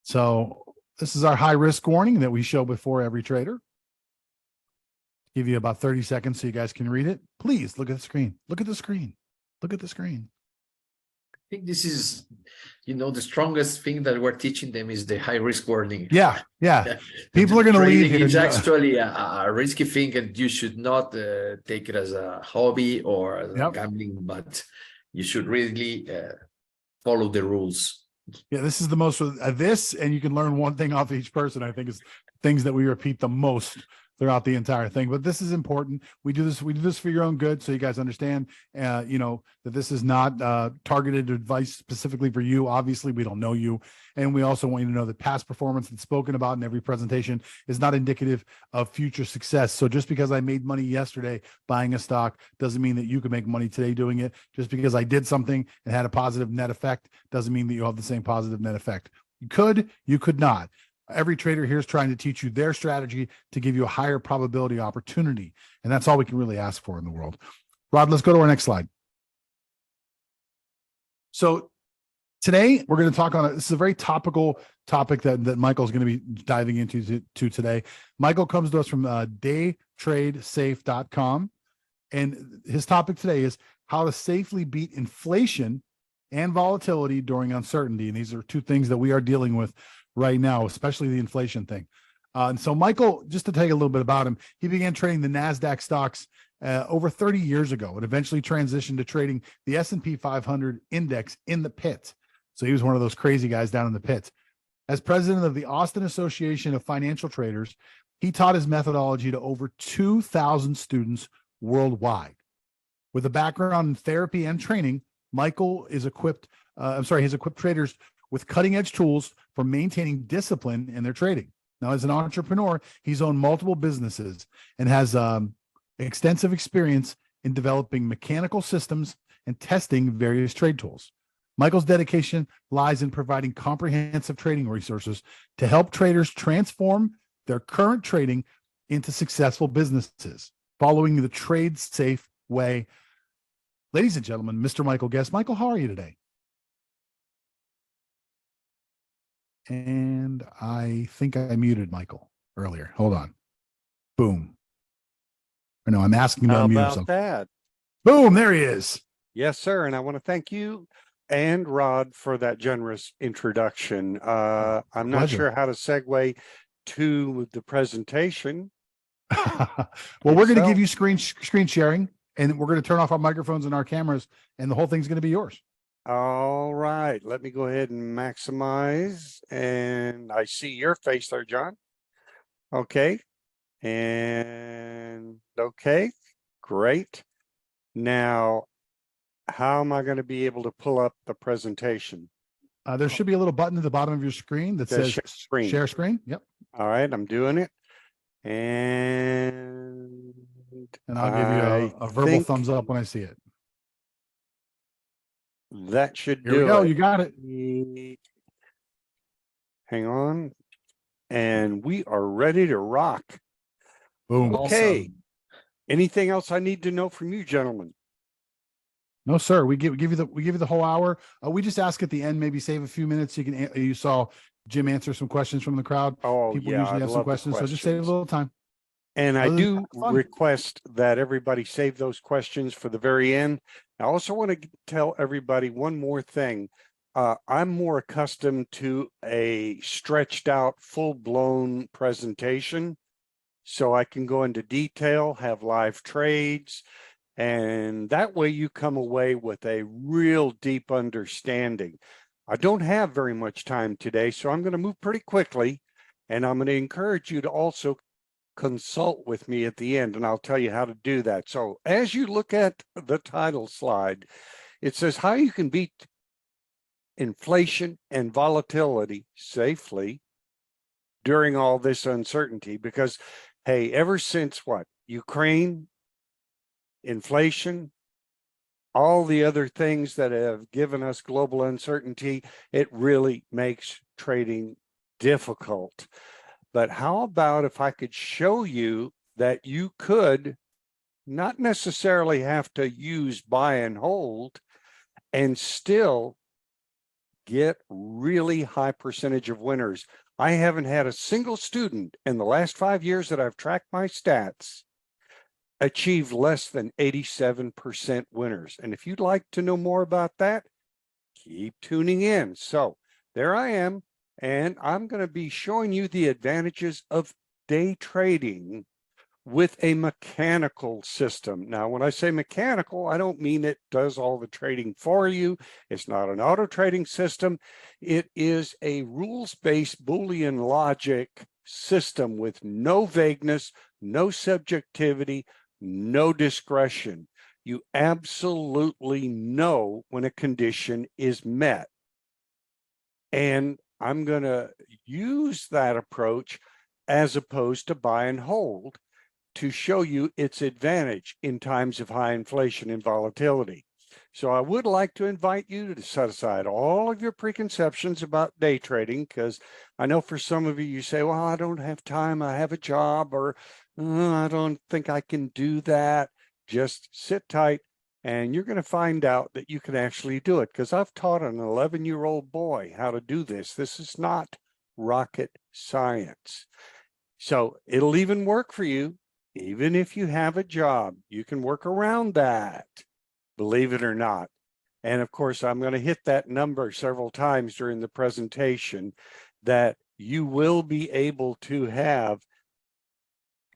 So this is our high risk warning that we show before every trader. Give you about 30 seconds so you guys can read it. Please look at the screen. Look at the screen. Look at the screen. I think this is, the strongest thing that we're teaching them is the high risk warning. Yeah. People are going to leave here. It's actually a risky thing, and you should not take it as a hobby or as a gambling, but you should really follow the rules. Yeah, this is the most this, and you can learn one thing off each person. I think is things that we repeat the most throughout the entire thing. But this is important. We do this for your own good, so you guys understand, that this is not targeted advice specifically for you. Obviously, we don't know you. And we also want you to know that past performance that's spoken about in every presentation is not indicative of future success. So just because I made money yesterday buying a stock doesn't mean that you can make money today doing it. Just because I did something and had a positive net effect doesn't mean that you'll have the same positive net effect. You could not. Every trader here is trying to teach you their strategy to give you a higher probability opportunity. And that's all we can really ask for in the world. Rod, let's go to our next slide. So today we're going to talk on this is a very topical topic that Michael's going to be diving into today. Michael comes to us from TradeSafe.com. And his topic today is how to safely beat inflation and volatility during uncertainty. And these are two things that we are dealing with right now, especially the inflation thing. And so Michael, just to tell you a little bit about him, he began trading the NASDAQ stocks over 30 years ago and eventually transitioned to trading the S&P 500 index in the pit. So he was one of those crazy guys down in the pit. As president of the Austin Association of Financial Traders, he taught his methodology to over 2,000 students worldwide. With a background in therapy and training, Michael has equipped traders with cutting-edge tools for maintaining discipline in their trading. Now, as an entrepreneur, he's owned multiple businesses and has extensive experience in developing mechanical systems and testing various trade tools. Michael's dedication lies in providing comprehensive trading resources to help traders transform their current trading into successful businesses, following the TradeSafe Way. Ladies and gentlemen, Mr. Michael Guest. Michael, how are you today? And I think I muted Michael earlier. Hold on. Boom. Or no, I'm asking him to unmute himself. How about that? Boom, there he is. Yes, sir. And I want to thank you and Rod for that generous introduction. I'm not sure how to segue to the presentation. Well, we're going to give you screen sharing, and we're going to turn off our microphones and our cameras, and the whole thing's going to be yours. All right, let me go ahead and maximize, and I see your face there, John. Okay, and okay, great. Now, how am I going to be able to pull up the presentation? There should be a little button at the bottom of your screen that says share screen. Yep. All right, I'm doing it. And I'll give you a verbal thumbs up when I see it. That should do it. Here we go. You got it. Hang on. And we are ready to rock. Boom. Okay. Awesome. Anything else I need to know from you, gentlemen? No, sir. We give you the whole hour. We just ask at the end, maybe save a few minutes. You saw Jim answer some questions from the crowd. Oh, people yeah, usually have some questions, so just save a little time. And I do request that everybody save those questions for the very end. I also want to tell everybody one more thing. I'm more accustomed to a stretched out, full-blown presentation, so I can go into detail, have live trades, and that way you come away with a real deep understanding. I don't have very much time today, so I'm going to move pretty quickly, and I'm going to encourage you to also consult with me at the end, and I'll tell you how to do that. So as you look at the title slide, it says how you can beat inflation and volatility safely during all this uncertainty. Because, hey, ever since what? Ukraine, inflation, all the other things that have given us global uncertainty, it really makes trading difficult. But how about if I could show you that you could not necessarily have to use buy and hold and still get really high percentage of winners. I haven't had a single student in the last 5 years that I've tracked my stats achieve less than 87% winners. And if you'd like to know more about that, keep tuning in. So there I am, and I'm going to be showing you the advantages of day trading with a mechanical system. Now, when I say mechanical, I don't mean it does all the trading for you. It's not an auto trading system. It is a rules-based Boolean logic system with no vagueness, no subjectivity, no discretion. You absolutely know when a condition is met. And I'm going to use that approach as opposed to buy and hold to show you its advantage in times of high inflation and volatility. So I would like to invite you to set aside all of your preconceptions about day trading, because I know for some of you, you say, well, I don't have time, I have a job, or I don't think I can do that. Just sit tight, and you're going to find out that you can actually do it, because I've taught an 11-year-old boy how to do this. This is not rocket science. So it'll even work for you. Even if you have a job, you can work around that, believe it or not. And of course, I'm going to hit that number several times during the presentation, that you will be able to have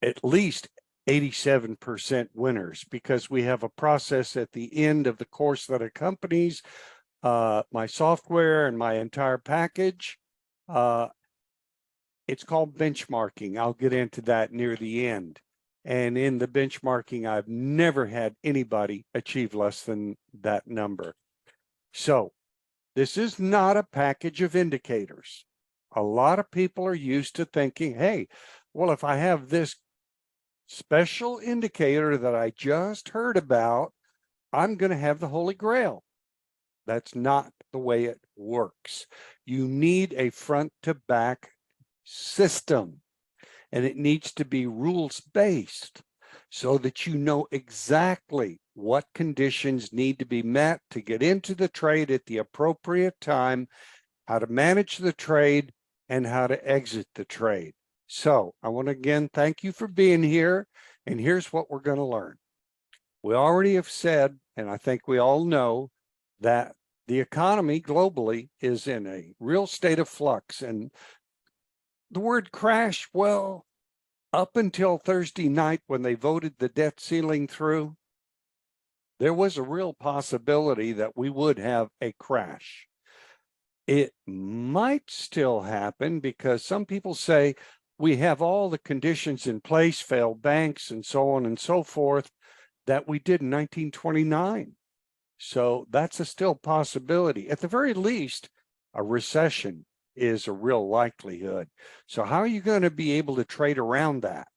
at least 87% winners, because we have a process at the end of the course that accompanies my software and my entire package. It's called benchmarking. I'll get into that near the end. And in the benchmarking, I've never had anybody achieve less than that number. So this is not a package of indicators. A lot of people are used to thinking, hey, well, if I have this special indicator that I just heard about, I'm going to have the Holy Grail. That's not the way it works. You need a front to back system, and it needs to be rules-based so that you know exactly what conditions need to be met to get into the trade at the appropriate time, how to manage the trade, and how to exit the trade. So I want to again thank you for being here, and here's what we're going to learn. We already have said, and I think we all know, that the economy globally is in a real state of flux. And the word crash, well, up until Thursday night when they voted the debt ceiling through, there was a real possibility that we would have a crash. It might still happen because some people say we have all the conditions in place, failed banks and so on and so forth, that we did in 1929. So that's a still possibility. At the very least, a recession is a real likelihood. So how are you going to be able to trade around that?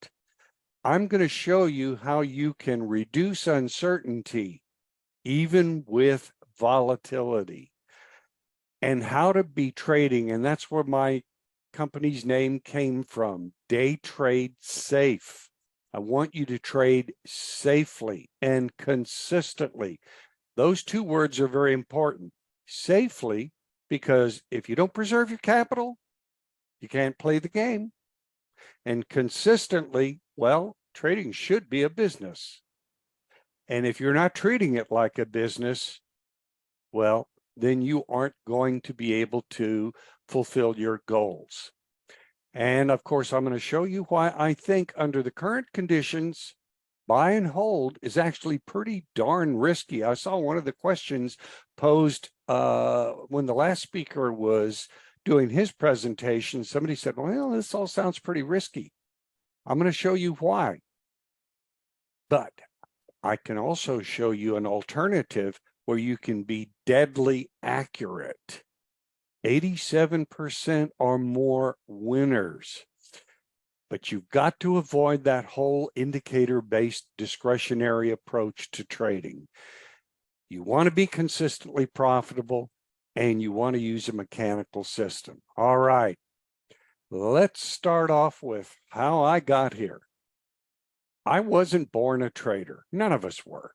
I'm going to show you how you can reduce uncertainty even with volatility, and how to be trading. And that's where my company's name came from, Day Trade Safe. I want you to trade safely and consistently. Those two words are very important. Safely, because if you don't preserve your capital, you can't play the game. And consistently, well, trading should be a business. And if you're not treating it like a business, well, then you aren't going to be able to fulfill your goals. And of course, I'm going to show you why I think under the current conditions, buy and hold is actually pretty darn risky. I saw one of the questions posed when the last speaker was doing his presentation. Somebody said, well, this all sounds pretty risky. I'm going to show you why. But I can also show you an alternative where you can be deadly accurate. 87% or more winners. But you've got to avoid that whole indicator-based discretionary approach to trading. You want to be consistently profitable, and you want to use a mechanical system. All right, let's start off with how I got here. I wasn't born a trader. None of us were.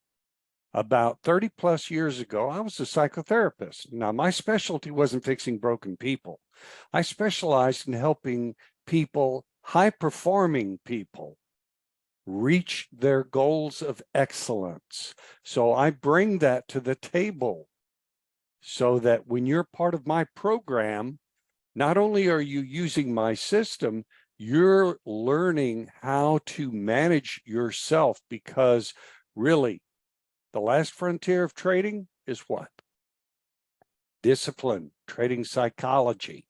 About 30 plus years ago, I was a psychotherapist. Now, my specialty wasn't fixing broken people. I specialized in helping people, high-performing people, reach their goals of excellence. So I bring that to the table so that when you're part of my program, not only are you using my system, you're learning how to manage yourself, because really, the last frontier of trading is what? Discipline, trading psychology.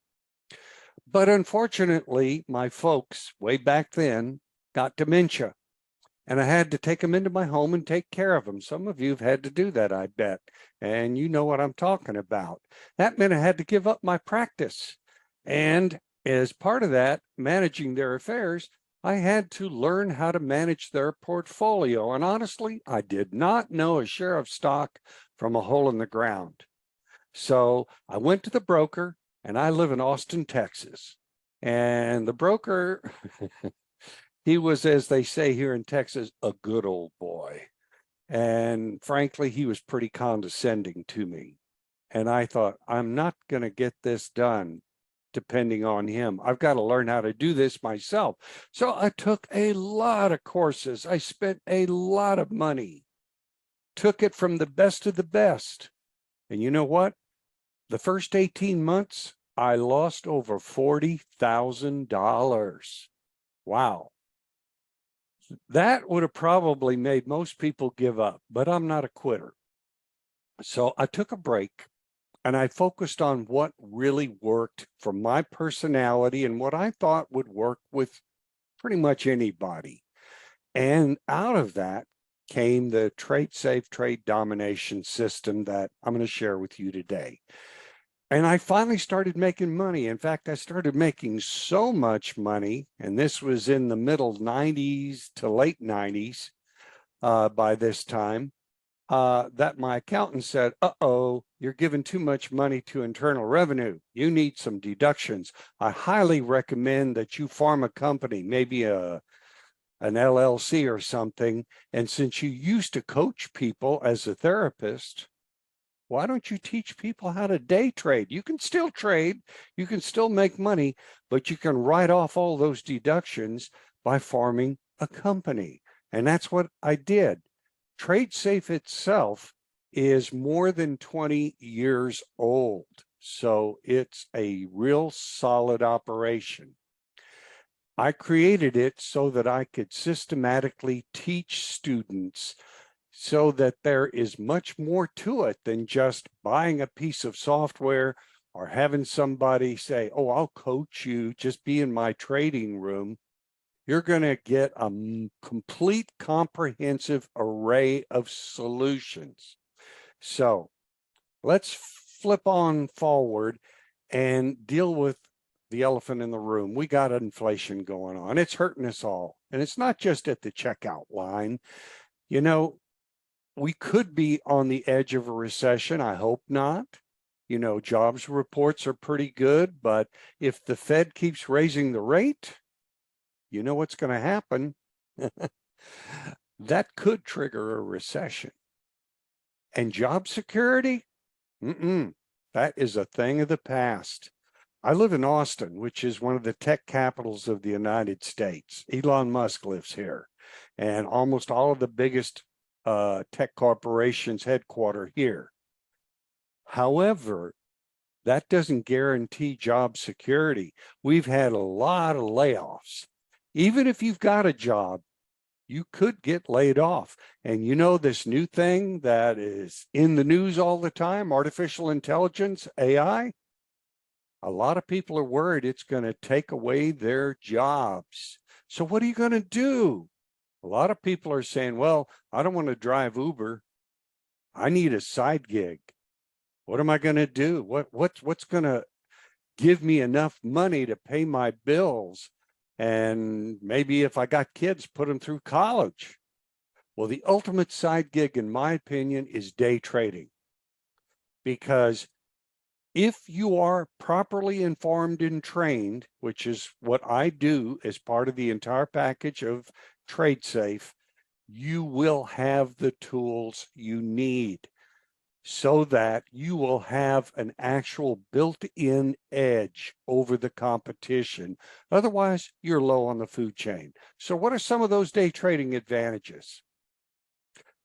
But unfortunately, my folks way back then got dementia, and I had to take them into my home and take care of them. Some of you have had to do that, I bet, and you know what I'm talking about. That meant I had to give up my practice. And as part of that, managing their affairs, I had to learn how to manage their portfolio. And honestly, I did not know a share of stock from a hole in the ground. So I went to the broker, and I live in Austin, Texas. And the broker, he was, as they say here in Texas, a good old boy. And frankly, he was pretty condescending to me. And I thought, I'm not going to get this done depending on him. I've got to learn how to do this myself. So I took a lot of courses. I spent a lot of money, took it from the best of the best. And you know what? The first 18 months, I lost over $40,000. Wow. That would have probably made most people give up, but I'm not a quitter. So I took a break. And I focused on what really worked for my personality and what I thought would work with pretty much anybody. And out of that came the TradeSafe trade domination system that I'm going to share with you today. And I finally started making money. In fact, I started making so much money, and this was in the middle 90s to late 90s by this time, that my accountant said, uh-oh, you're giving too much money to Internal Revenue. You need some deductions. I highly recommend that you form a company, maybe an LLC or something. And since you used to coach people as a therapist, why don't you teach people how to day trade? You can still trade, you can still make money, but you can write off all those deductions by forming a company. And that's what I did. TradeSafe itself is more than 20 years old, so it's a real solid operation. I created it so that I could systematically teach students so that there is much more to it than just buying a piece of software or having somebody say, oh, I'll coach you, just be in my trading room. You're going to get a complete comprehensive array of solutions. So let's flip on forward and deal with the elephant in the room. We got inflation going on. It's hurting us all. And it's not just at the checkout line. You know, we could be on the edge of a recession. I hope not. You know, jobs reports are pretty good, but if the Fed keeps raising the rate, you know what's going to happen. That could trigger a recession. And job security? That is a thing of the past. I live in Austin, which is one of the tech capitals of the United States. Elon Musk lives here, and almost all of the biggest tech corporations headquarter here. However, that doesn't guarantee job security. We've had a lot of layoffs. Even if you've got a job, you could get laid off. And you know, this new thing that is in the news all the time, artificial intelligence, AI, a lot of people are worried it's going to take away their jobs. So what are you going to do? A lot of people are saying, well, I don't want to drive Uber. I need a side gig. What am I going to do? What's going to give me enough money to pay my bills? And maybe if I got kids, put them through college. Well, the ultimate side gig, in my opinion, is day trading. Because if you are properly informed and trained, which is what I do as part of the entire package of TradeSafe, you will have the tools you need so that you will have an actual built-in edge over the competition. Otherwise, you're low on the food chain. So what are some of those day trading advantages?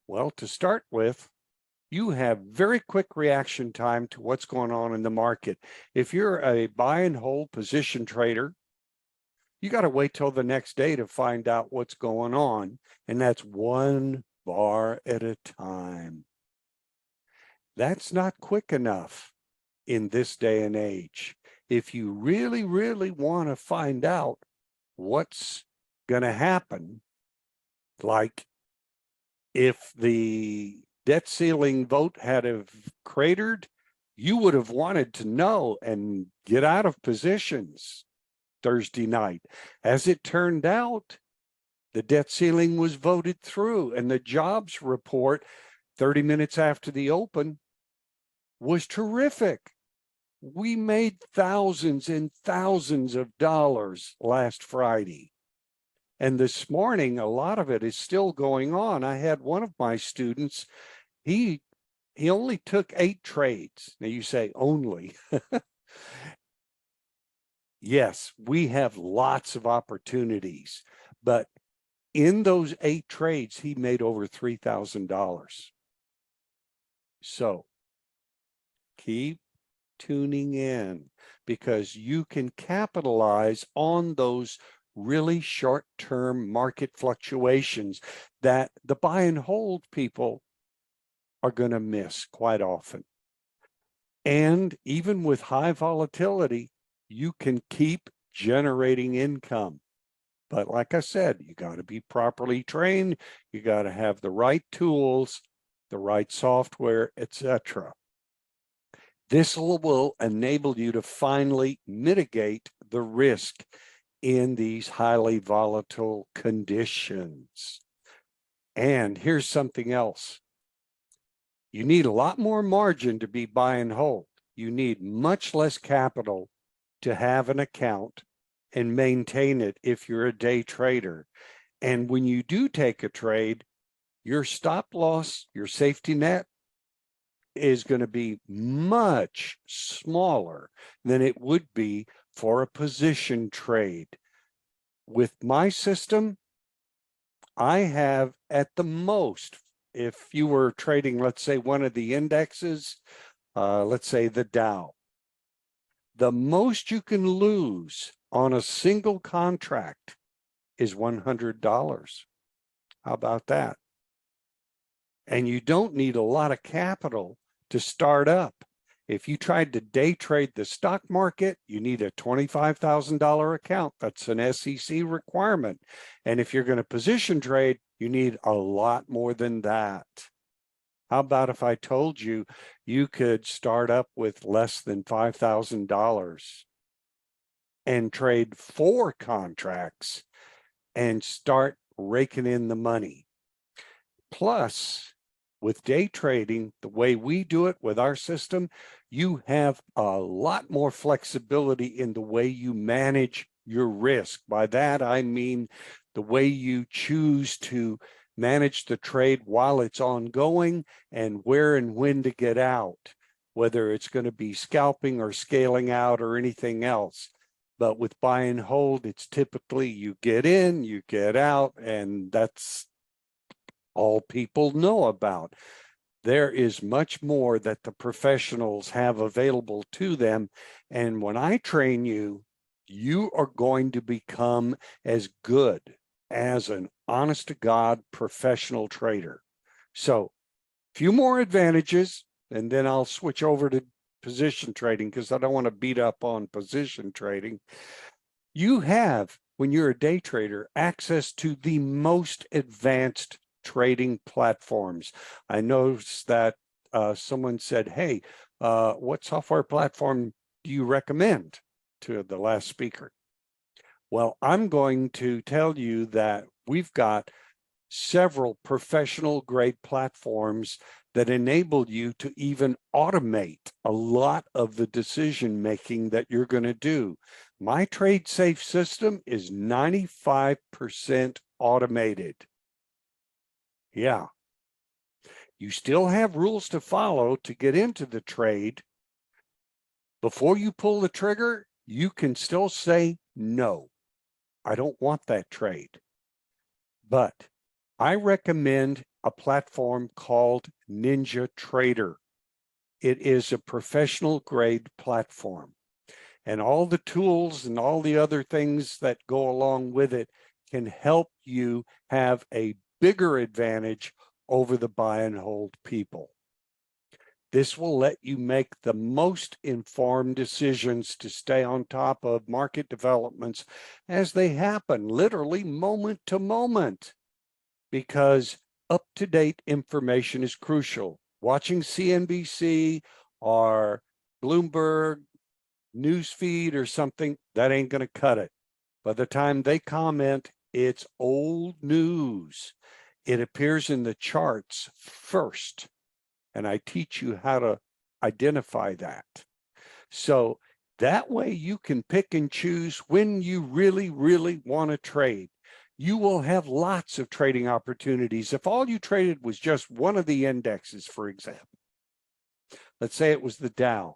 Well, to start with, you have very quick reaction time to what's going on in the market. If you're a buy and hold position trader, you got to wait till the next day to find out what's going on. And that's one bar at a time. That's not quick enough in this day and age. If you really, really want to find out what's going to happen, like if the debt ceiling vote had have cratered, you would have wanted to know and get out of positions Thursday night. As it turned out, the debt ceiling was voted through, and the jobs report 30 minutes after the open was terrific. We made thousands and thousands of dollars last Friday. And this morning, a lot of it is still going on. I had one of my students, he only took 8 trades. Now you say only. Yes, we have lots of opportunities, but in those 8 trades, he made over $3,000. So keep tuning in, because you can capitalize on those really short-term market fluctuations that the buy and hold people are going to miss quite often. And even with high volatility, you can keep generating income. But like I said, you got to be properly trained. You got to have the right tools, the right software, etc. This will enable you to finally mitigate the risk in these highly volatile conditions. And here's something else. You need a lot more margin to be buy and hold. You need much less capital to have an account and maintain it if you're a day trader. And when you do take a trade, your stop loss, your safety net, is going to be much smaller than it would be for a position trade. With my system, I have at the most, if you were trading, let's say one of the indexes, let's say the Dow, the most you can lose on a single contract is $100. How about that? And you don't need a lot of capital to start up. If you tried to day trade the stock market, you need a $25,000 account. That's an SEC requirement. And if you're going to position trade, you need a lot more than that. How about if I told you you could start up with less than $5,000 and trade 4 contracts and start raking in the money? Plus, with day trading, the way we do it with our system, you have a lot more flexibility in the way you manage your risk. By that, I mean the way you choose to manage the trade while it's ongoing and where and when to get out, whether it's going to be scalping or scaling out or anything else. But with buy and hold, it's typically you get in, you get out, and that's all people know about. There is much more that the professionals have available to them. And when I train you, you are going to become as good as an honest to God professional trader. So a few more advantages, and then I'll switch over to position trading because I don't want to beat up on position trading. You have, when you're a day trader, access to the most advanced trading platforms. I noticed that someone said, hey, what software platform do you recommend to the last speaker? Well, I'm going to tell you that we've got several professional grade platforms that enable you to even automate a lot of the decision making that you're going to do. My TradeSafe system is 95% automated. Yeah. You still have rules to follow to get into the trade. Before you pull the trigger, you can still say, no, I don't want that trade. But I recommend a platform called Ninja Trader. It is a professional grade platform, and all the tools and all the other things that go along with it can help you have a bigger advantage over the buy and hold people. This will let you make the most informed decisions to stay on top of market developments as they happen, literally moment to moment, because up-to-date information is crucial. Watching CNBC or Bloomberg newsfeed or something, that ain't going to cut it. By the time they comment, it's old news. It appears in the charts first, and I teach you how to identify that. So that way you can pick and choose when you really, really want to trade. You will have lots of trading opportunities. If all you traded was just one of the indexes, for example, let's say it was the Dow,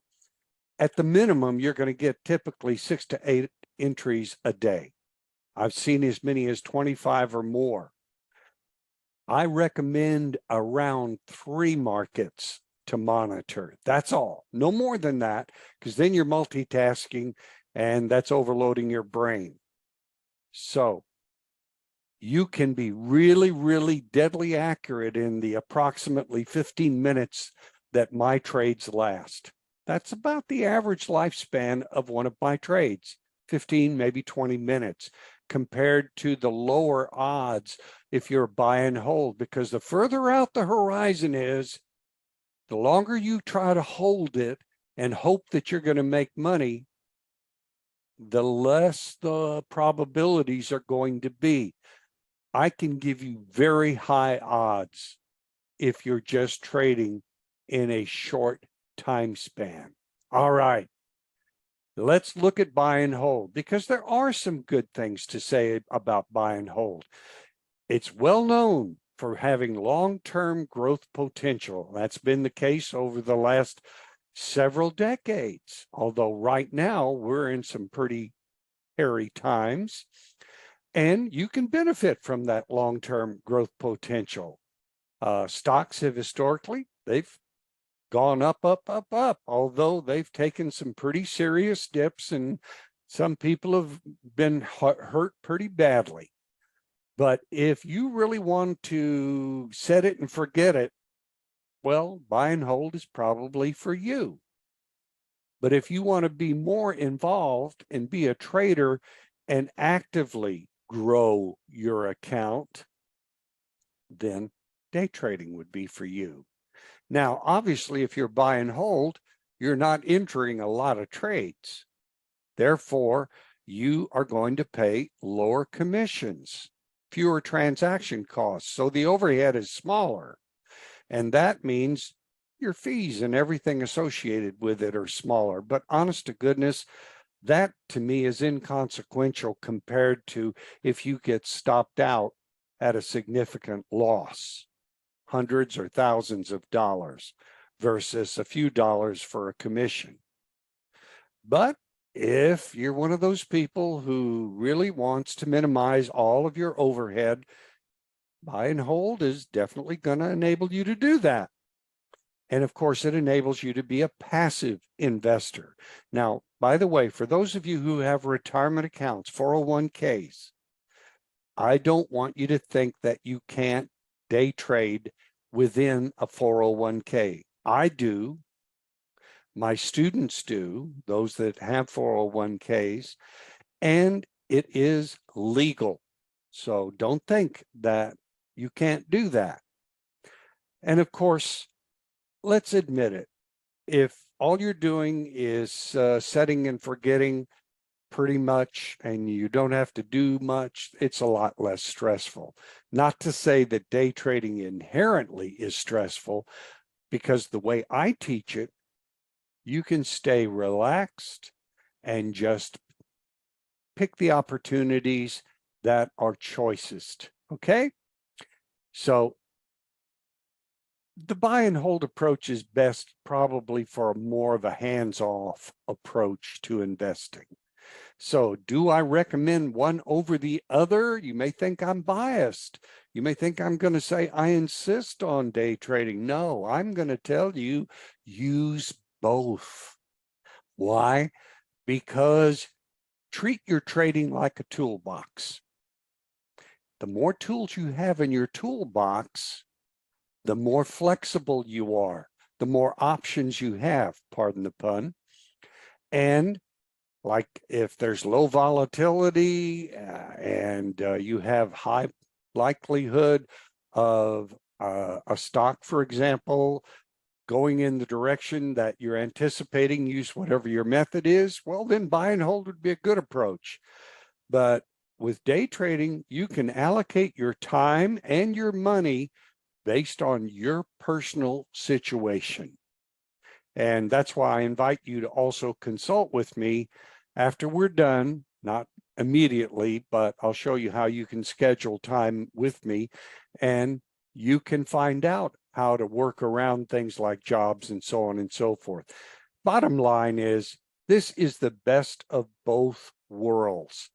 at the minimum, you're going to get typically 6 to 8 entries a day. I've seen as many as 25 or more. I recommend around 3 markets to monitor. That's all. No more than that, because then you're multitasking and that's overloading your brain. So you can be really, really deadly accurate in the approximately 15 minutes that my trades last. That's about the average lifespan of one of my trades, 15, maybe 20 minutes, compared to the lower odds if you're buy and hold, because the further out the horizon is, the longer you try to hold it and hope that you're going to make money, the less the probabilities are going to be. I can give you very high odds if you're just trading in a short time span. All right, let's look at buy and hold, because there are some good things to say about buy and hold. It's well known for having long-term growth potential. That's been the case over the last several decades, although right now we're in some pretty hairy times, and you can benefit from that long-term growth potential. Stocks have historically, they've gone up, although they've taken some pretty serious dips and some people have been hurt pretty badly. But if you really want to set it and forget it, well, buy and hold is probably for you. But if you want to be more involved and be a trader and actively grow your account, then day trading would be for you. Now, obviously, if you're buy and hold, you're not entering a lot of trades. Therefore, you are going to pay lower commissions, fewer transaction costs. So the overhead is smaller. And that means your fees and everything associated with it are smaller. But honest to goodness, that to me is inconsequential compared to if you get stopped out at a significant loss, hundreds or thousands of dollars versus a few dollars for a commission. But if you're one of those people who really wants to minimize all of your overhead, buy and hold is definitely going to enable you to do that. And of course, it enables you to be a passive investor. Now, by the way, for those of you who have retirement accounts, 401ks, I don't want you to think that you can't day trade within a 401k. I do. My students do, those that have 401ks, and it is legal. So don't think that you can't do that. And of course, let's admit it, if all you're doing is setting and forgetting pretty much, and you don't have to do much, it's a lot less stressful. Not to say that day trading inherently is stressful, because the way I teach it, you can stay relaxed and just pick the opportunities that are choicest, okay? So The buy and hold approach is best probably for more of a hands-off approach to investing. So do I recommend one over the other? You may think I'm biased. You may think I'm going to say I insist on day trading. No, I'm going to tell you use both. Why? Because treat your trading like a toolbox. The more tools you have in your toolbox, the more flexible you are, the more options you have, pardon the pun. And like if there's low volatility and you have high likelihood of a stock, for example, going in the direction that you're anticipating, use whatever your method is, well, then buy and hold would be a good approach. But with day trading, you can allocate your time and your money based on your personal situation. And that's why I invite you to also consult with me after we're done, not immediately, but I'll show you how you can schedule time with me and you can find out how to work around things like jobs and so on and so forth. Bottom line is, this is the best of both worlds.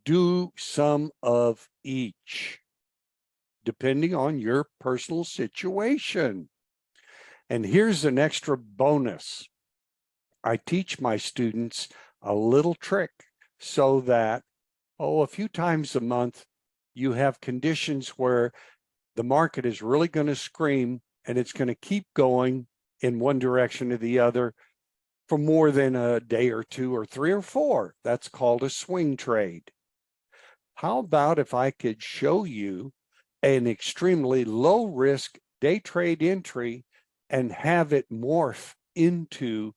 Do some of each, depending on your personal situation. And here's an extra bonus. I teach my students a little trick so that, a few times a month, you have conditions where the market is really going to scream and it's going to keep going in one direction or the other for more than a day or two or three or four. That's called a swing trade. How about if I could show you an extremely low risk day trade entry and have it morph into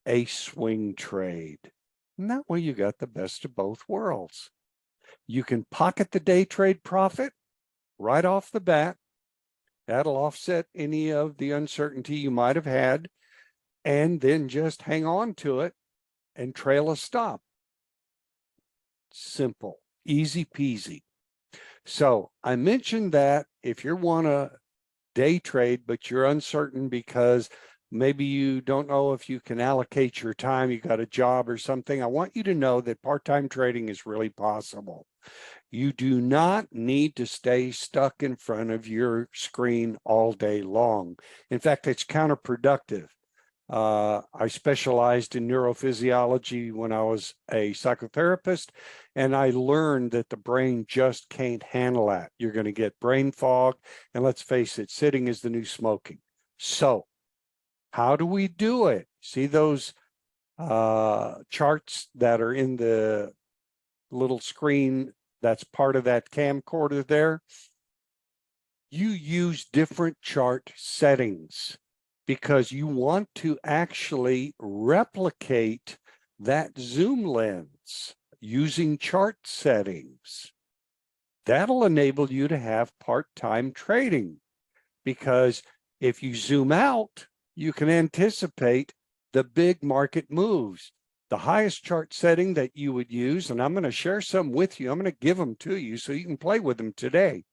a swing trade? And that way you got the best of both worlds. You can pocket the day trade profit right off the bat. That'll offset any of the uncertainty you might have had, and then just hang on to it and trail a stop. Simple, easy peasy. So I mentioned that if you want to day trade, but you're uncertain because maybe you don't know if you can allocate your time, you got a job or something, I want you to know that part-time trading is really possible. You do not need to stay stuck in front of your screen all day long. In fact, it's counterproductive. I specialized in neurophysiology when I was a psychotherapist, and I learned that the brain just can't handle that. You're going to get brain fog, and let's face it, sitting is the new smoking. So how do we do it? See those charts that are in the little screen that's part of that camcorder there? You use different chart settings because you want to actually replicate that zoom lens using chart settings. That'll enable you to have part-time trading, because if you zoom out, you can anticipate the big market moves. The highest chart setting that you would use, and I'm going to share some with you, I'm going to give them to you so you can play with them today.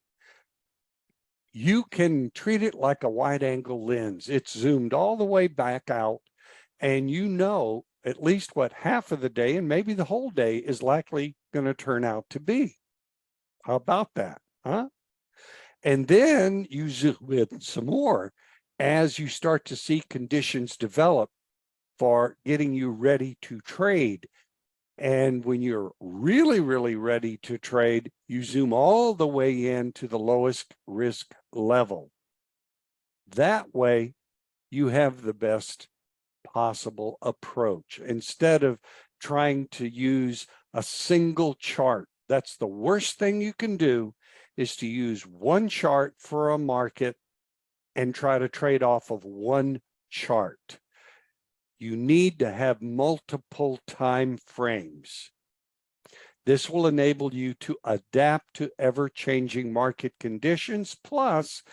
You can treat it like a wide angle lens. It's zoomed all the way back out, and you know at least what half of the day and maybe the whole day is likely going to turn out to be. How about that, huh? And then you zoom in some more as you start to see conditions develop for getting you ready to trade. And when you're really, really ready to trade, you zoom all the way in to the lowest risk level. That way, you have the best possible approach instead of trying to use a single chart. That's the worst thing you can do, is to use one chart for a market and try to trade off of one chart. You need to have multiple time frames. This will enable you to adapt to ever-changing market conditions. Plus,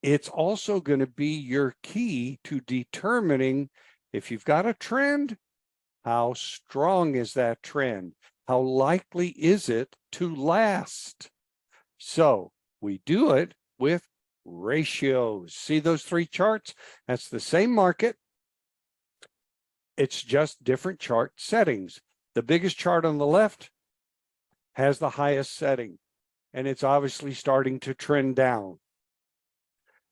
it's also going to be your key to determining if you've got a trend, how strong is that trend? How likely is it to last? So we do it with ratios. See those three charts? That's the same market. It's just different chart settings. The biggest chart on the left has the highest setting, and it's obviously starting to trend down.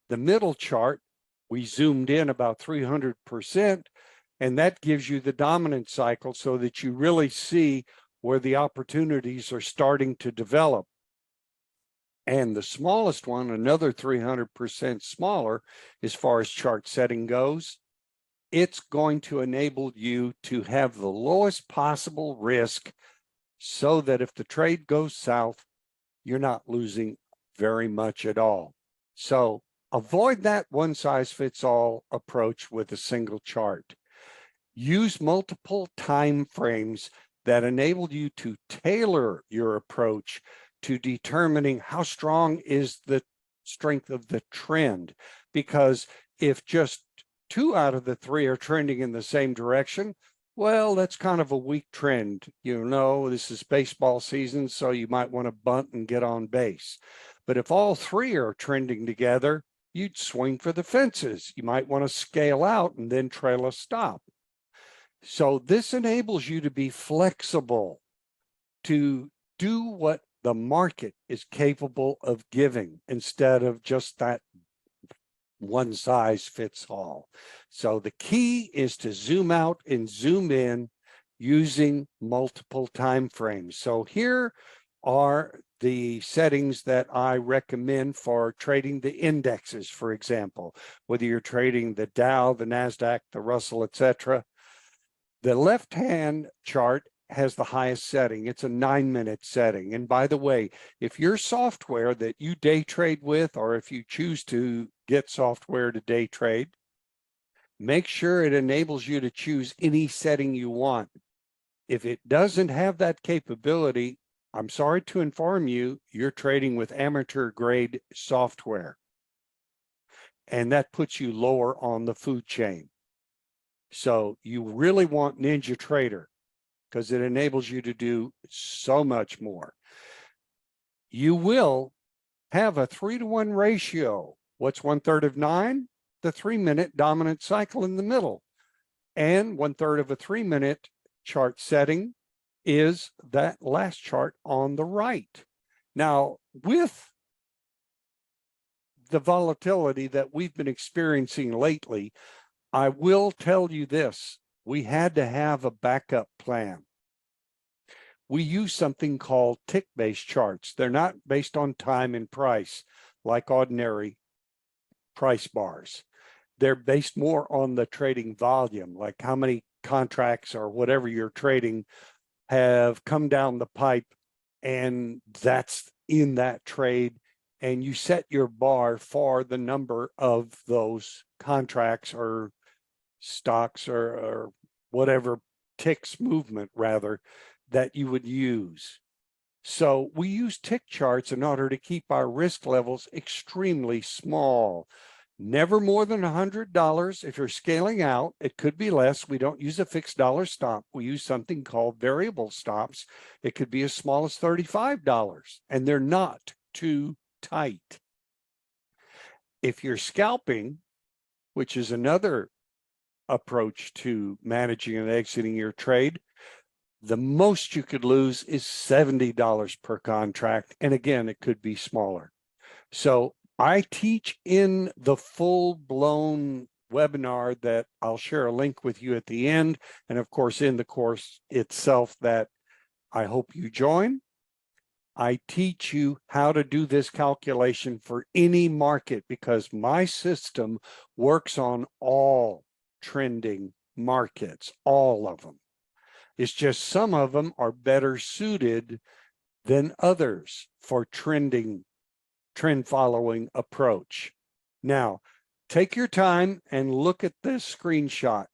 The middle chart, we zoomed in about 300%, and that gives you the dominant cycle so that you really see where the opportunities are starting to develop. And the smallest one, another 300% smaller as far as chart setting goes, it's going to enable you to have the lowest possible risk so that if the trade goes south, you're not losing very much at all. So avoid that one-size-fits-all approach with a single chart. Use multiple time frames that enable you to tailor your approach to determining how strong is the strength of the trend. Because if just 2 out of the 3 are trending in the same direction, well, that's kind of a weak trend. You know, this is baseball season, so you might want to bunt and get on base. But if all 3 are trending together, you'd swing for the fences. You might want to scale out and then trail a stop. So this enables you to be flexible, to do what the market is capable of giving instead of just that one size fits all. So the key is to zoom out and zoom in using multiple time frames. So here are the settings that I recommend for trading the indexes, for example, whether you're trading the Dow, the NASDAQ, the Russell, etc. The left-hand chart has the highest setting. It's a 9-minute setting. And by the way, if your software that you day trade with, or if you choose to get software to day trade, make sure it enables you to choose any setting you want. If it doesn't have that capability, I'm sorry to inform you, you're trading with amateur grade software. And that puts you lower on the food chain. So you really want Ninja Trader, because it enables you to do so much more. You will have a 3-to-1 ratio. What's 1/3 of 9? The 3-minute dominant cycle in the middle. And 1/3 of a 3-minute chart setting is that last chart on the right. Now, with the volatility that we've been experiencing lately, I will tell you this. We had to have a backup plan. We use something called tick-based charts. They're not based on time and price like ordinary price bars. They're based more on the trading volume, like how many contracts or whatever you're trading have come down the pipe, and that's in that trade. And you set your bar for the number of those contracts or stocks or whatever ticks movement rather that you would use. So we use tick charts in order to keep our risk levels extremely small. Never more than $100. If you're scaling out, it could be less. We don't use a fixed dollar stop. We use something called variable stops. It could be as small as $35, and they're not too tight. If you're scalping, which is another approach to managing and exiting your trade, the most you could lose is $70 per contract. And again, it could be smaller. So I teach in the full-blown webinar that I'll share a link with you at the end. And of course, in the course itself that I hope you join. I teach you how to do this calculation for any market because my system works on all trending markets, all of them. It's just some of them are better suited than others for trend following approach. Now, take your time and look at this screenshot.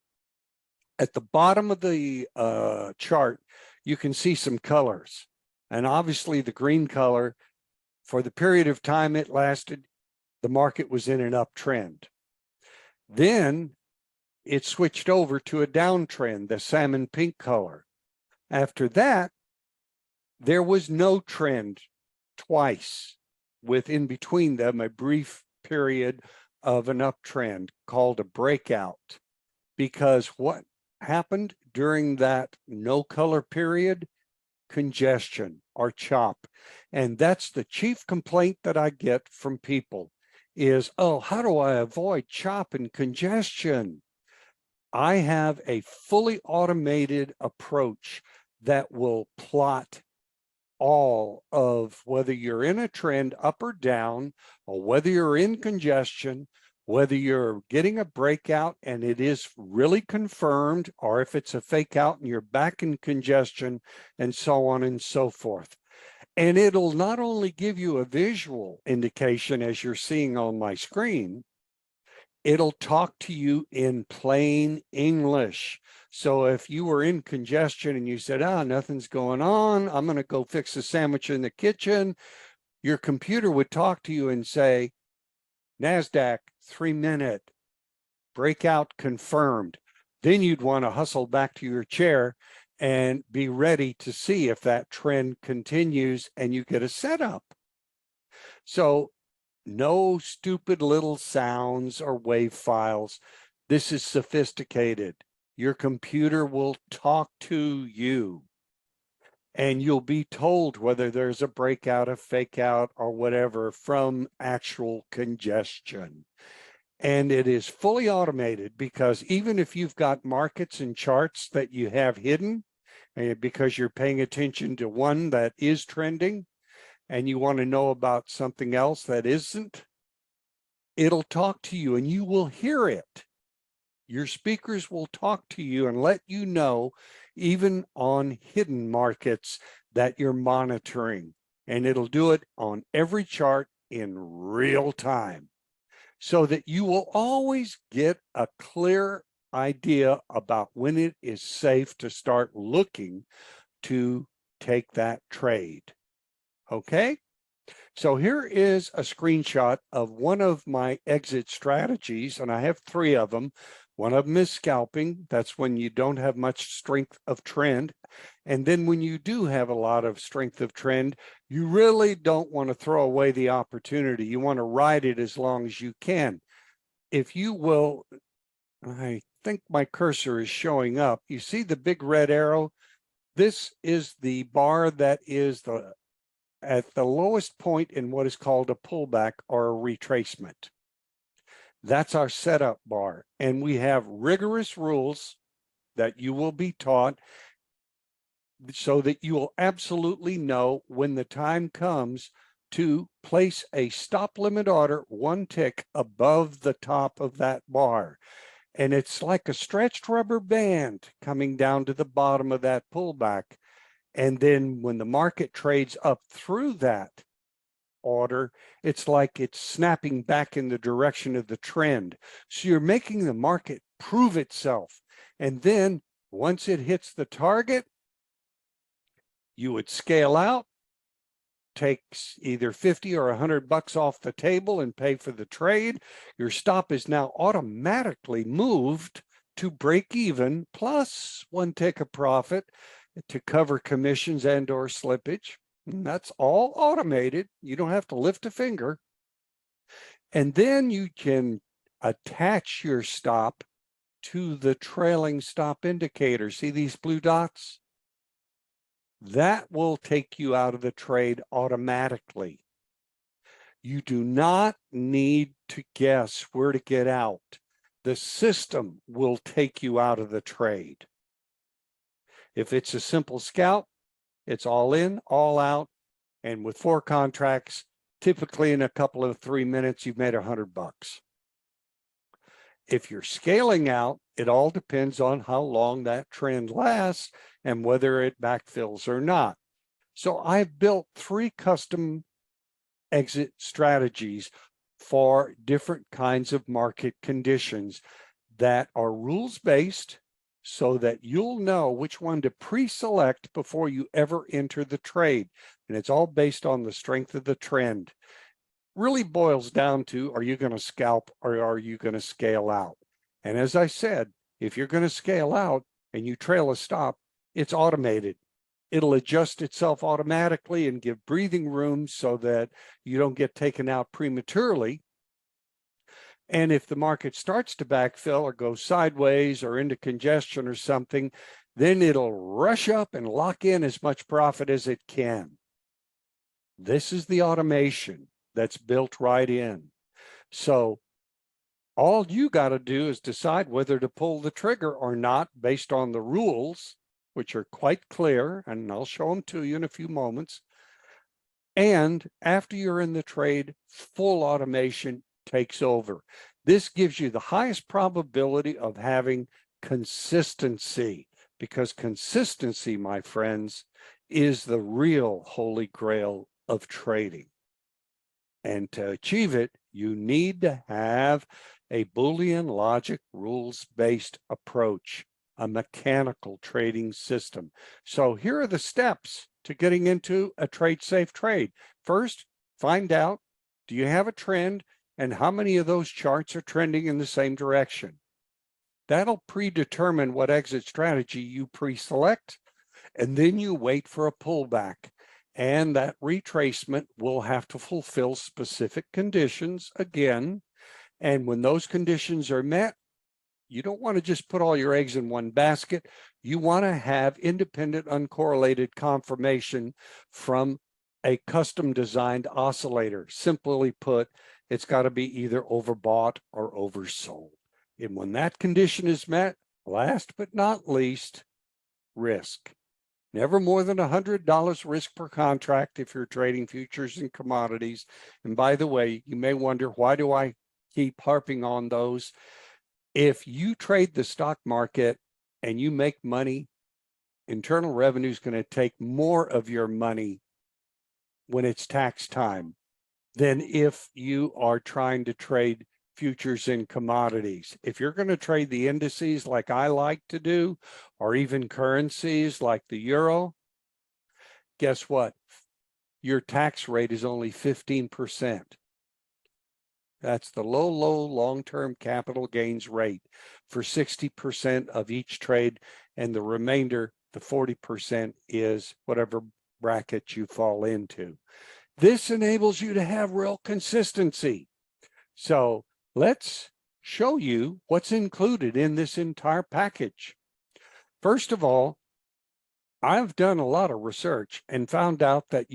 At the bottom of the chart, you can see some colors. And obviously the green color, for the period of time it lasted, the market was in an uptrend. Then it switched over to a downtrend, the salmon pink color. After that, there was no trend twice, with in between them a brief period of an uptrend called a breakout, because what happened during that no color period? Congestion or chop. And that's the chief complaint that I get from people is, oh, how do I avoid chop and congestion? I have a fully automated approach that will plot all of whether you're in a trend up or down, or whether you're in congestion, whether you're getting a breakout and it is really confirmed, or if it's a fake out and you're back in congestion, and so on and so forth. And it'll not only give you a visual indication as you're seeing on my screen, it'll talk to you in plain English. So if you were in congestion and you said, nothing's going on, I'm going to go fix a sandwich in the kitchen, your computer would talk to you and say, NASDAQ 3-minute breakout confirmed. Then you'd want to hustle back to your chair and be ready to see if that trend continues and you get a setup. So no stupid little sounds or wave files. This is sophisticated. Your computer will talk to you and you'll be told whether there's a breakout, a fake out, or whatever from actual congestion. And it is fully automated, because even if you've got markets and charts that you have hidden, because you're paying attention to one that is trending and you want to know about something else that isn't, it'll talk to you and you will hear it. Your speakers will talk to you and let you know, even on hidden markets that you're monitoring. And it'll do it on every chart in real time, so that you will always get a clear idea about when it is safe to start looking to take that trade. Okay? So here is a screenshot of one of my exit strategies, and I have 3 of them. One of them is scalping. That's when you don't have much strength of trend. And then when you do have a lot of strength of trend, you really don't want to throw away the opportunity. You want to ride it as long as you can. If you will, I think my cursor is showing up. You see the big red arrow? This is the bar that is at the lowest point in what is called a pullback or a retracement. That's our setup bar. And we have rigorous rules that you will be taught so that you will absolutely know when the time comes to place a stop limit order 1 tick above the top of that bar. And it's like a stretched rubber band coming down to the bottom of that pullback. And then when the market trades up through that order, it's like it's snapping back in the direction of the trend. So you're making the market prove itself. And then once it hits the target, you would scale out, take either 50 or $100 off the table and pay for the trade. Your stop is now automatically moved to break even plus 1 tick of profit to cover commissions and or slippage. And that's all automated. You don't have to lift a finger. And then you can attach your stop to the trailing stop indicator. See these blue dots? That will take you out of the trade automatically. You do not need to guess where to get out. The system will take you out of the trade. If it's a simple scalp, it's all in, all out. And with 4 contracts, typically in a couple of 3 minutes, you've made $100. If you're scaling out, it all depends on how long that trend lasts and whether it backfills or not. So I've built 3 custom exit strategies for different kinds of market conditions that are rules-based, so that you'll know which one to pre-select before you ever enter the trade. And it's all based on the strength of the trend. Really boils down to, are you going to scalp or are you going to scale out? And as I said, if you're going to scale out and you trail a stop, it's automated. It'll adjust itself automatically and give breathing room so that you don't get taken out prematurely. And if the market starts to backfill or go sideways or into congestion or something, then it'll rush up and lock in as much profit as it can. This is the automation that's built right in. So all you got to do is decide whether to pull the trigger or not based on the rules, which are quite clear, and I'll show them to you in a few moments. And after you're in the trade, full automation takes over. This gives you the highest probability of having consistency, because consistency, my friends, is the real holy grail of trading. And to achieve it, you need to have a Boolean logic rules-based approach, a mechanical trading system. So here are the steps to getting into a trade-safe trade. First, find out, do you have a trend and how many of those charts are trending in the same direction? That'll predetermine what exit strategy you pre-select, and then you wait for a pullback. And that retracement will have to fulfill specific conditions again. And when those conditions are met, you don't want to just put all your eggs in one basket. You want to have independent, uncorrelated confirmation from a custom designed oscillator. Simply put, it's got to be either overbought or oversold. And when that condition is met, last but not least, risk. Never more than $100 risk per contract if you're trading futures and commodities. And by the way, you may wonder, why do I keep harping on those? If you trade the stock market and you make money, Internal Revenue is going to take more of your money when it's tax time than if you are trying to trade futures and commodities. If you're going to trade the indices like I like to do, or even currencies like the euro, guess what? Your tax rate is only 15%. That's the low long-term capital gains rate for 60% of each trade, and the remainder, the 40%, is whatever bracket you fall into. This enables you to have real consistency. So let's show you what's included in this entire package. First of all, I've done a lot of research and found out that,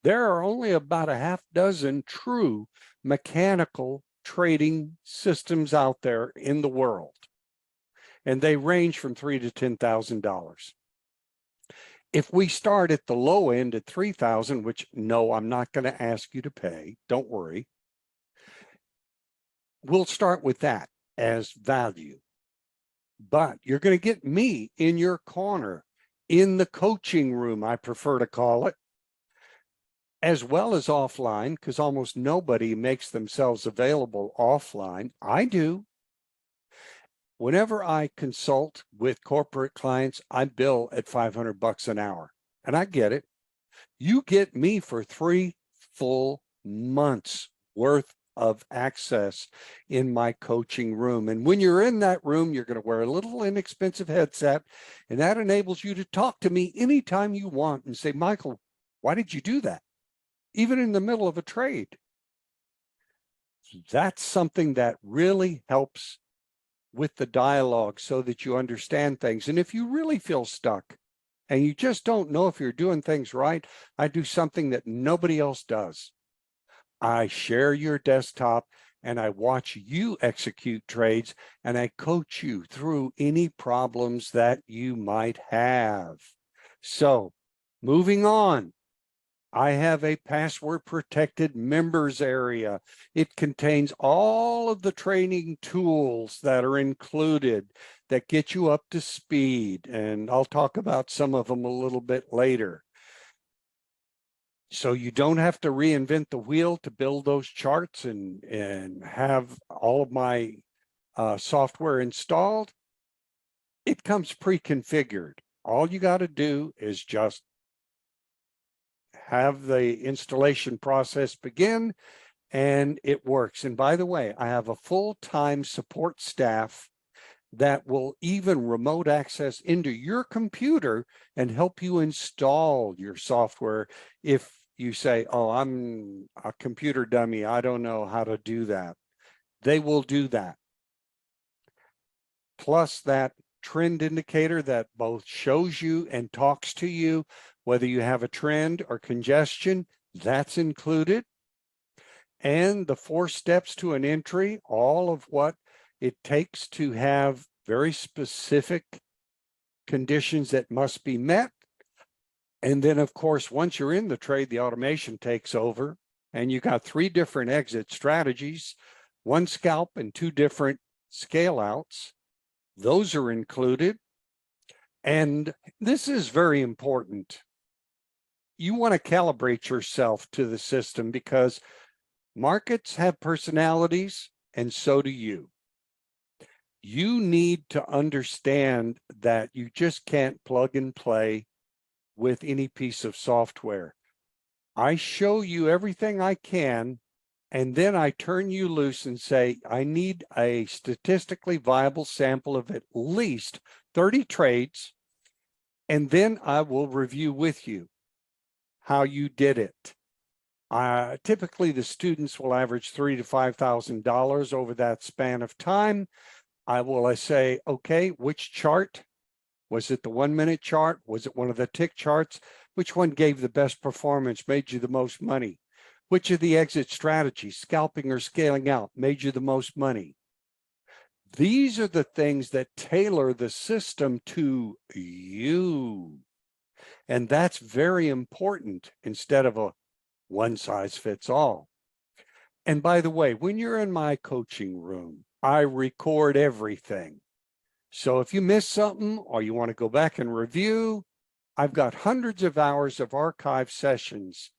there are only about a half dozen true mechanical trading systems out there in the world. And they range from $3,000 to $10,000. If we start at the low end at $3,000, which no, I'm not going to ask you to pay, don't worry. We'll start with that as value. But you're going to get me in your corner, in the coaching room, I prefer to call it, as well as offline, because almost nobody makes themselves available offline. I do. Whenever I consult with corporate clients, I bill at $500 an hour, and I get it. You get me for 3 full months worth of access in my coaching room. And when you're in that room, you're going to wear a little inexpensive headset, and that enables you to talk to me anytime you want and say, Michael, why did you do that? Even in the middle of a trade. That's something that really helps with the dialogue so that you understand things. And if you really feel stuck and you just don't know if you're doing things right, I do something that nobody else does. I share your desktop and I watch you execute trades, and I coach you through any problems that you might have. So moving on, I have a password protected members area. It contains all of the training tools that are included that get you up to speed. And I'll talk about some of them a little bit later. So you don't have to reinvent the wheel to build those charts and have all of my software installed. It comes pre-configured. All you got to do is just have the installation process begin, and it works. And by the way, I have a full-time support staff that will even remote access into your computer and help you install your software if you say, oh, I'm a computer dummy, I don't know how to do that. they will do that. Plus that trend indicator that both shows you and talks to you whether you have a trend or congestion, that's included. And the 4 steps to an entry, all of what it takes to have very specific conditions that must be met. And then, of course, once you're in the trade, the automation takes over, and you got 3 different exit strategies, 1 scalp and 2 different scale outs. Those are included. And this is very important. You want to calibrate yourself to the system because markets have personalities, and so do you. You need to understand that you just can't plug and play with any piece of software. I show you everything I can, and then I turn you loose and say, I need a statistically viable sample of at least 30 trades, and then I will review with you how you did it. Typically, the students will average $3,000 to $5,000 over that span of time. I say, okay, which chart? Was it the 1-minute chart? Was it one of the tick charts? Which one gave the best performance, made you the most money? Which of the exit strategies, scalping or scaling out, made you the most money? These are the things that tailor the system to you. And that's very important instead of a one-size-fits-all. And by the way, when you're in my coaching room, I record everything. So if you miss something or you want to go back and review, I've got hundreds of hours of archive sessions.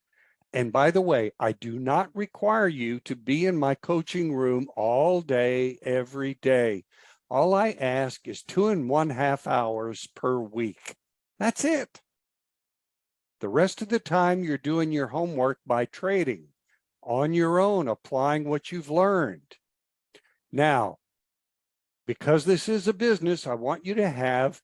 And by the way, I do not require you to be in my coaching room all day, every day. All I ask is 2.5 hours per week. That's it. The rest of the time, you're doing your homework by trading on your own, applying what you've learned. Now, because this is a business, I want you to have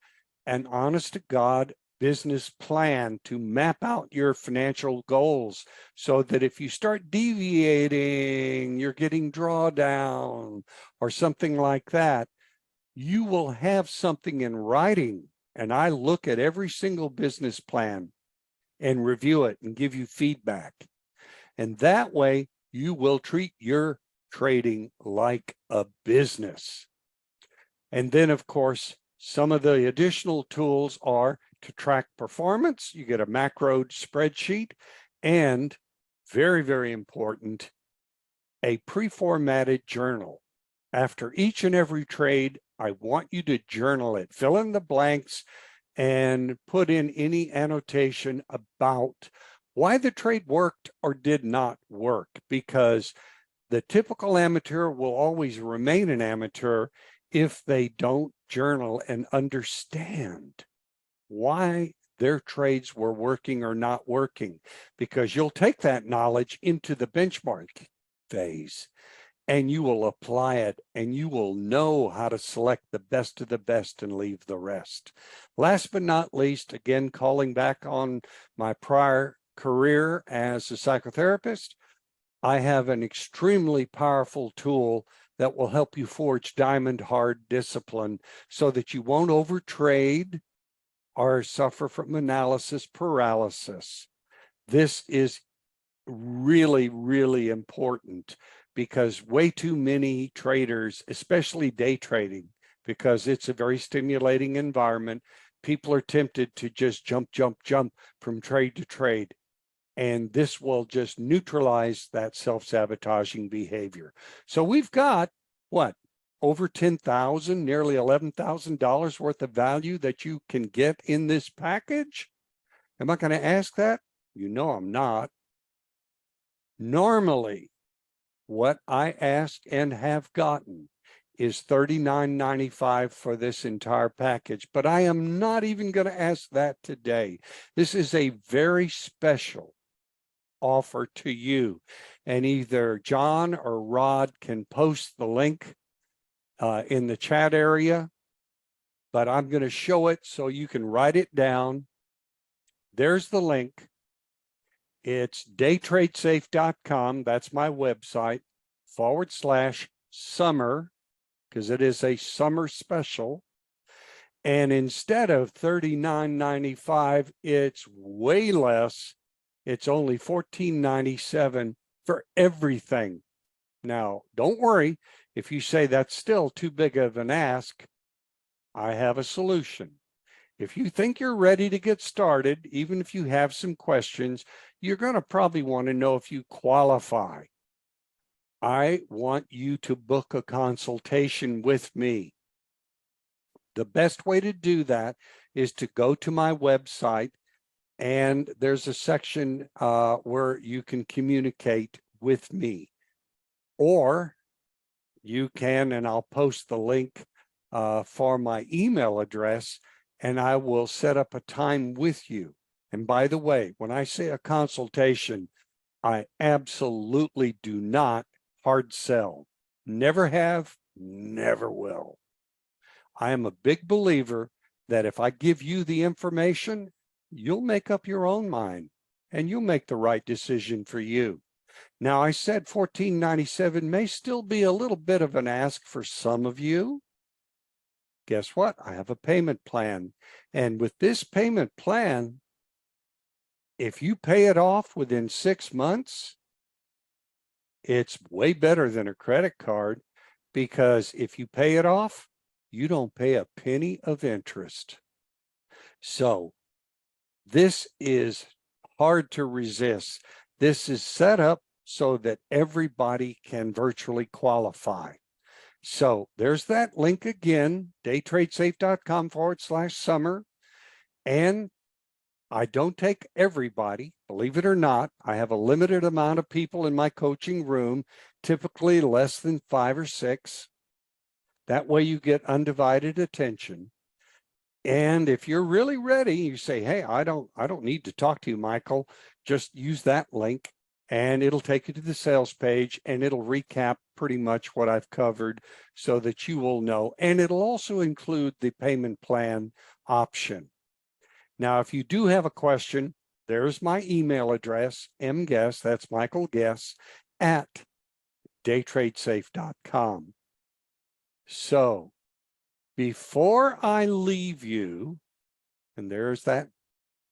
an honest-to-God business plan to map out your financial goals so that if you start deviating, you're getting drawdown or something like that, you will have something in writing. And I look at every single business plan and review it and give you feedback. And that way you will treat your trading like a business. And then, of course, some of the additional tools are to track performance. You get a macro spreadsheet and, very, very important, a pre-formatted journal. After each and every trade, I want you to journal it, fill in the blanks, and put in any annotation about why the trade worked or did not work, because the typical amateur will always remain an amateur if they don't journal and understand why their trades were working or not working, because you'll take that knowledge into the benchmark phase and you will apply it and you will know how to select the best of the best and leave the rest. Last but not least, again, calling back on my prior career as a psychotherapist, I have an extremely powerful tool that will help you forge diamond hard discipline so that you won't overtrade or suffer from analysis paralysis. This is really, really important because way too many traders, especially day trading, because it's a very stimulating environment, people are tempted to just jump from trade to trade. And this will just neutralize that self-sabotaging behavior. So we've got, what, over $10,000, nearly $11,000 worth of value that you can get in this package? Am I going to ask that? You know I'm not. Normally, what I ask and have gotten is $39.95 for this entire package, but I am not even going to ask that today. This is a very special offer to you, and either John or Rod can post the link in the chat area, but I'm going to show it so you can write it down. There's the link. It's daytradesafe.com. That's my website, summer, because it is a summer special. And instead of $39.95, it's way less. It's only $14.97 for everything. Now, don't worry. If you say that's still too big of an ask, I have a solution. If you think you're ready to get started, even if you have some questions, you're going to probably want to know if you qualify. I want you to book a consultation with me. The best way to do that is to go to my website, and there's a section where you can communicate with me. Or you can, and I'll post the link for my email address, and I will set up a time with you. And by the way, when I say a consultation, I absolutely do not hard sell. Never have, never will. I am a big believer that if I give you the information, you'll make up your own mind and you'll make the right decision for you. Now, I said $14.97 may still be a little bit of an ask for some of you. Guess what? I have a payment plan. And with this payment plan, if you pay it off within 6 months, it's way better than a credit card, because if you pay it off, you don't pay a penny of interest. So this is hard to resist. This is set up so that everybody can virtually qualify. So there's that link again, daytradesafe.com/summer. And I don't take everybody, believe it or not. I have a limited amount of people in my coaching room, typically less than 5 or 6. That way you get undivided attention. And if you're really ready, you say, hey, I don't need to talk to you, Michael. Just use that link and it'll take you to the sales page, and it'll recap pretty much what I've covered so that you will know. And it'll also include the payment plan option. Now, if you do have a question, there's my email address, mguess, that's Michael Guess, at daytradesafe.com. So before I leave you, and there's that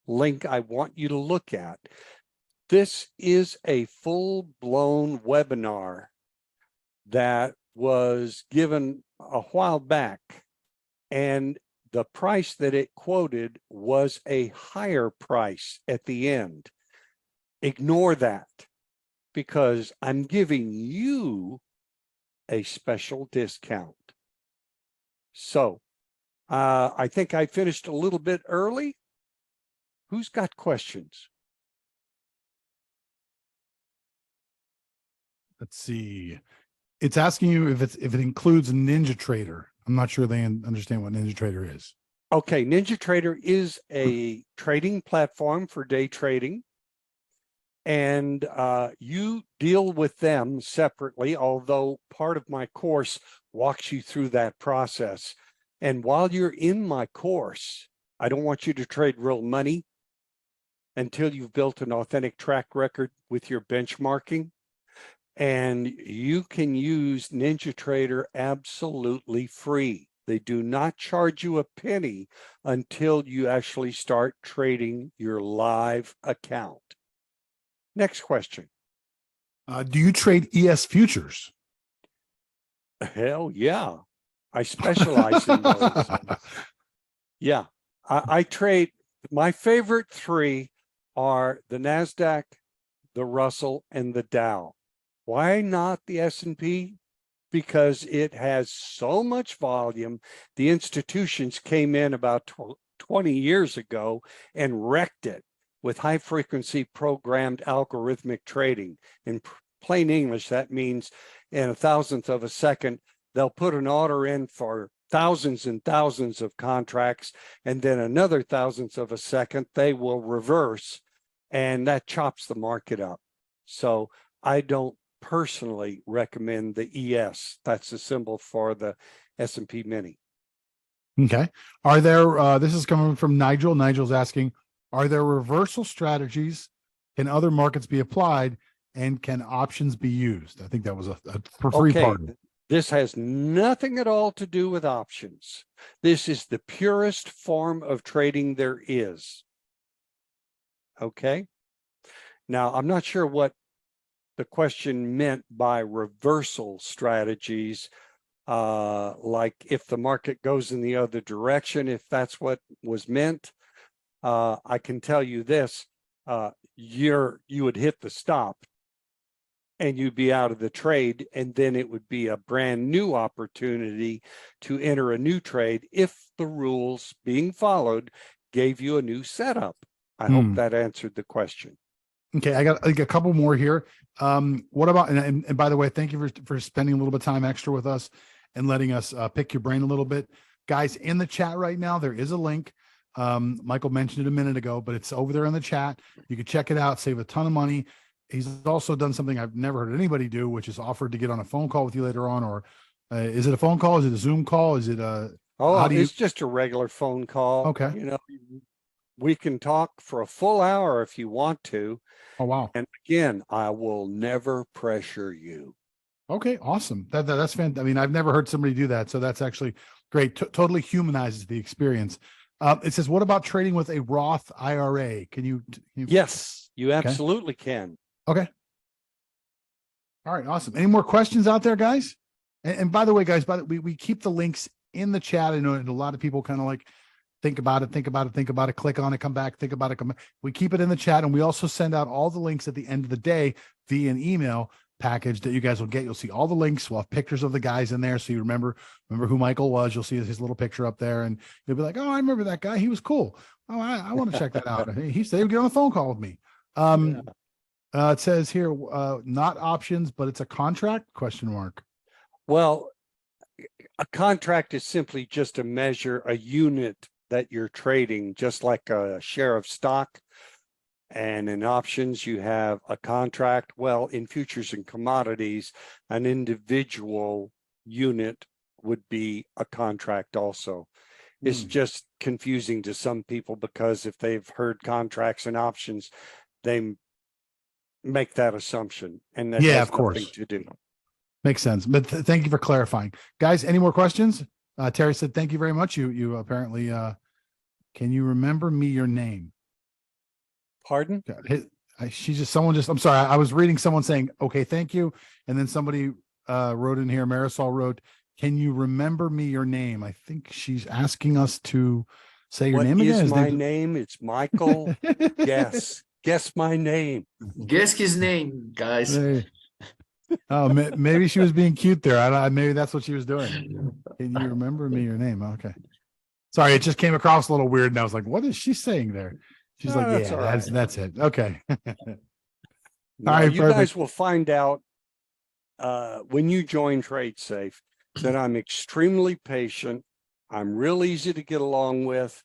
link I want you to look at, this is a full-blown webinar that was given a while back, and the price that it quoted was a higher price at the end. Ignore that, because I'm giving you a special discount. So I think I finished a little bit early. Who's got questions? Let's see. It's asking you if it includes NinjaTrader. I'm not sure they understand what NinjaTrader is. Okay, NinjaTrader is a trading platform for day trading, and you deal with them separately, although part of my course walks you through that process. And while you're in my course, I don't want you to trade real money until you've built an authentic track record with your benchmarking. And you can use NinjaTrader absolutely free. They do not charge you a penny until you actually start trading your live account. Next question. Do you trade ES futures? Hell yeah. I specialize in those. Yeah, I trade. My favorite 3 are the NASDAQ, the Russell, and the Dow. Why not the S&P? Because it has so much volume. The institutions came in about 20 years ago and wrecked it with high frequency programmed algorithmic trading. In plain English, that means in a thousandth of a second, they'll put an order in for thousands and thousands of contracts, and then another thousandth of a second, they will reverse, and that chops the market up. So I don't personally recommend the ES. That's the symbol for the S&P Mini. Okay. Are there, this is coming from Nigel. Nigel's asking, are there reversal strategies? Can other markets be applied, and can options be used? I think that was a for free part. This has nothing at all to do with options. This is the purest form of trading there is. Okay. Now, I'm not sure what the question meant by reversal strategies, like if the market goes in the other direction, if that's what was meant. I can tell you this, you would hit the stop and you'd be out of the trade, and then it would be a brand new opportunity to enter a new trade if the rules being followed gave you a new setup. I hope that answered the question. Okay, I got a couple more here. What about, and by the way, thank you for spending a little bit of time extra with us and letting us pick your brain a little bit. Guys, in the chat right now, there is a link. Michael mentioned it a minute ago, but it's over there in the chat. You can check it out, save a ton of money. He's also done something I've never heard anybody do, which is offered to get on a phone call with you later on, or is it a phone call? Is it a Zoom call? Is it a, it's just a regular phone call. Okay. You know, we can talk for a full hour if you want to. Oh, wow. And again, I will never pressure you. Okay, awesome. That's fantastic. I mean, I've never heard somebody do that. So that's actually great. Totally humanizes the experience. It says, what about trading with a Roth IRA? Can you? Yes, you absolutely can. Okay. All right, awesome. Any more questions out there, guys? And by the way, guys, we keep the links in the chat. I know a lot of people kind of like think about it, click on it, come back, think about it, come back. We keep it in the chat, and we also send out all the links at the end of the day via an email package that you guys will get. You'll see all the links. We'll have pictures of the guys in there, so you remember who Michael was. You'll see his little picture up there, and you'll be like, "Oh, I remember that guy. He was cool. Oh, I want to check that out." He said he would get on a phone call with me. It says here, not options, but it's a contract? ? Well, a contract is simply just to measure a unit that you're trading, just like a share of stock. And in options, you have a contract. Well, in futures and commodities, an individual unit would be a contract also. It's just confusing to some people because if they've heard contracts and options, they make that assumption. And that has nothing to do. Makes sense. But thank you for clarifying. Guys, any more questions? Terry said, thank you very much. You apparently, can you remember me your name? Pardon? I'm sorry. I was reading someone saying, okay, thank you. And then somebody wrote in here, Marisol wrote, can you remember me your name? I think she's asking us to say your name again. What is my name? It's Michael. Guess my name. Guess his name, guys. Hey. Oh, maybe she was being cute there. Maybe that's what she was doing. Can you remember me your name? Okay. Sorry, it just came across a little weird, and I was like, what is she saying there? She's like, yeah, that's it. Okay. All right, you guys will find out when you join TradeSafe that I'm extremely patient. I'm real easy to get along with.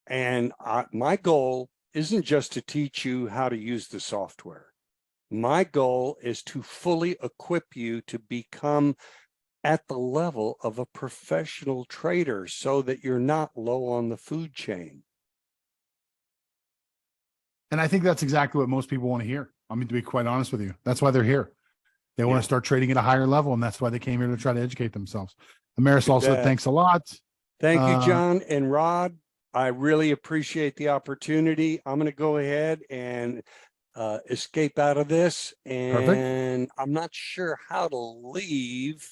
And my goal isn't just to teach you how to use the software. My goal is to fully equip you to become at the level of a professional trader so that you're not low on the food chain. And I think that's exactly what most people want to hear. I mean, to be quite honest with you, that's why they're here. They want to start trading at a higher level, and that's why they came here to try to educate themselves. And Marisol said, thanks a lot. Thank you, John and Rod. I really appreciate the opportunity. I'm going to go ahead and escape out of this. And perfect. I'm not sure how to leave.